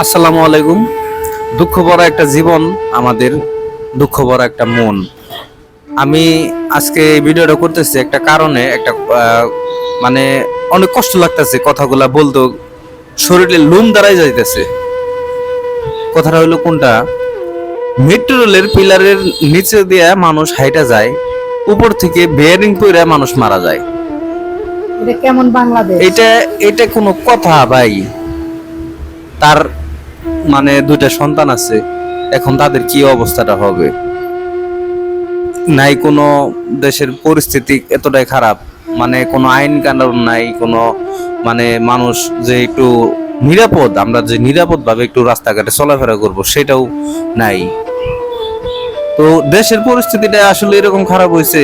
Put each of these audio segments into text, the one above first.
আসসালামু আলাইকুম। দুঃখ ভরা একটা জীবন আমাদের, দুঃখ ভরা একটা মন। আমি আজকে এই ভিডিওটা করতেছি একটা কারণে, একটা মানে অনেক কষ্ট লাগতেছে কথাগুলা বলতো, শরীরে লোম দাঁড়াই যাইতেছে। কথাটা হলো কোনটা, মেট্রো রেলের পিলারের নিচে দিয়ে মানুষ হাইটা যায়, উপর থেকে বেয়ারিং পইরা মানুষ মারা যায়। এটা কেমন বাংলাদেশ? এটা এটা কোনো কথা ভাই? তার মানে দুইটা সন্তান আছে, এখন তাদের কি অবস্থাটা হবে? নাই কোনো দেশের পরিস্থিতি এতটাই খারাপ, মানে কোনো আইন কানুন নাই, কোনো মানে মানুষ যে একটু নিরাপদ, আমরা যে নিরাপদ ভাবে একটু রাস্তাঘাটে চলাফেরা করব সেটাও নাই। তো দেশের পরিস্থিতিটা আসলে এরকম খারাপ হয়েছে,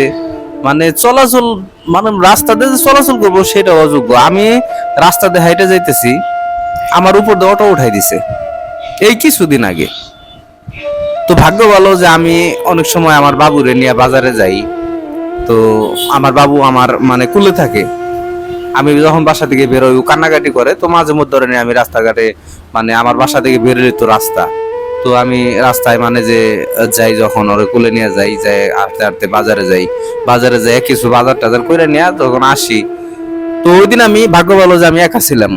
মানে চলাচল, মানে রাস্তাতে যে চলাচল করবো সেটা অযোগ্য। আমি রাস্তাতে হাইটে যাইতেছি, আমার উপর দিয়ে অটো উঠাই দিছে এই কিছুদিন আগে। তো ভাগ্য ভালো যে আমি অনেক সময় আমার বাবুরে নিয়ে বাজারে যাই, তো আমার বাবু আমার মানে কুলে থাকে। আমি যখন বাসা থেকে বেরোই, ও কান্নাকাটি করে, তো মাঝে মধ্যে ধরে নিয়ে আমি রাস্তাঘাটে, মানে আমার বাসা থেকে বেরোলে তো রাস্তা, তো আমি রাস্তায় মানে যে যাই, যখন ওরে কুলে নিয়ে যাই, যাই হাঁটতে হাঁটতে বাজারে যাই, বাজারে যাই কিছু বাজার টাজার করে নিয়ে তখন আসি। তো ওই দিন আমি ভাগ্য ভালো যে আমি একা ছিলাম,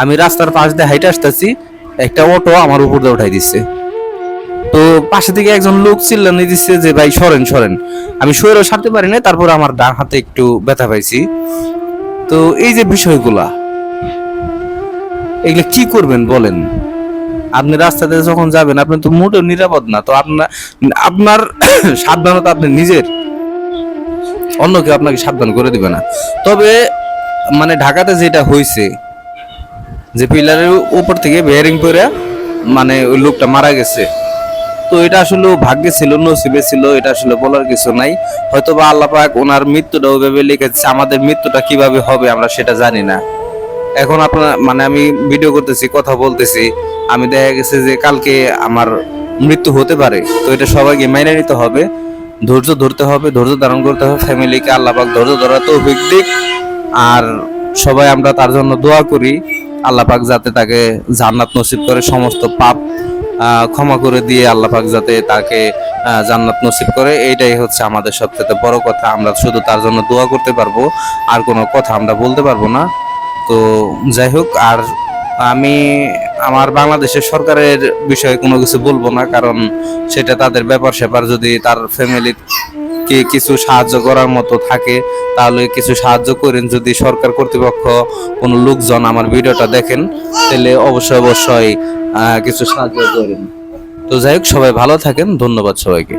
আমি রাস্তার পাশ দিয়ে হাইটে আসতেছি, একটা অটো আমার উপর দিয়ে উঠাই দিচ্ছে। তো পাশে থেকে একজন লোক চিল্লানি দিচ্ছে যে ভাই সরেন সরেন। আমি সরেও সারতে পারি না, তারপর আমার ডান হাতে একটু ব্যথা পাইছি। তো এই যে বিষয়গুলা, এগুলো কি করবেন বলেন? আপনি রাস্তাতে যখন যাবেন, আপনি তো মোটেও নিরাপদ না। তো আপনার আপনার সাবধানতা আপনি নিজের, অন্য কেউ আপনাকে সাবধান করে দিবে না। তবে মানে ঢাকাতে যেটা হয়েছে, যে পিলারের উপর থেকে বেয়ারিং পরে মানে ওই লোকটা মারা গেছে, তো এটা আসলে ভাগ্যে ছিল, নসিবে ছিল, এটা আসলে বলার কিছু নাই। হয়তো বা আল্লাহ পাক ওনার মৃত্যুটা ওইভাবে লিখেছে, আমাদের মৃত্যুটা কিভাবে হবে আমরা সেটা জানি না। এখন আপনার মানে আমি ভিডিও করতেছি, কথা বলতেছি, আমি দেখা গেছে যে কালকে আমার মৃত্যু হতে পারে। তো এটা সবাইকে মেনে নিতে হবে, ধৈর্য ধরতে হবে, ধৈর্য ধারণ করতে হবে। ফ্যামিলিকে আল্লাহ পাক ধৈর্য ধরার তৌফিক দিক। আর সবাই আমরা তার জন্য দোয়া করি, আল্লাহ পাক যাতে তাকে জান্নাত নসিব করে, সমস্ত পাপ ক্ষমা করে দিয়ে আল্লাহ পাক যাতে তাকে জান্নাত নসিব করে। এইটাই হচ্ছে আমাদের সবচেয়ে বড় কথা। আমরা শুধু তার জন্য দোয়া করতে পারবো, আর কোনো কথা আমরা বলতে পারবো না। তো যাই হোক, আর আমি আমার বাংলাদেশের সরকারের বিষয়ে কোনো কিছু বলবো না, কারণ সেটা তাদের ব্যাপার স্যাপার। যদি তার ফ্যামিলি কে কিছু সাহায্য করার মতো থাকে তাহলে কিছু সাহায্য করেন। যদি সরকার কর্তৃপক্ষ কোনো লোকজন আমার ভিডিওটা দেখেন, তাহলে অবশ্যই অবশ্যই কিছু সাহায্য করেন। তো যাই হোক, সবাই ভালো থাকেন, ধন্যবাদ সবাইকে।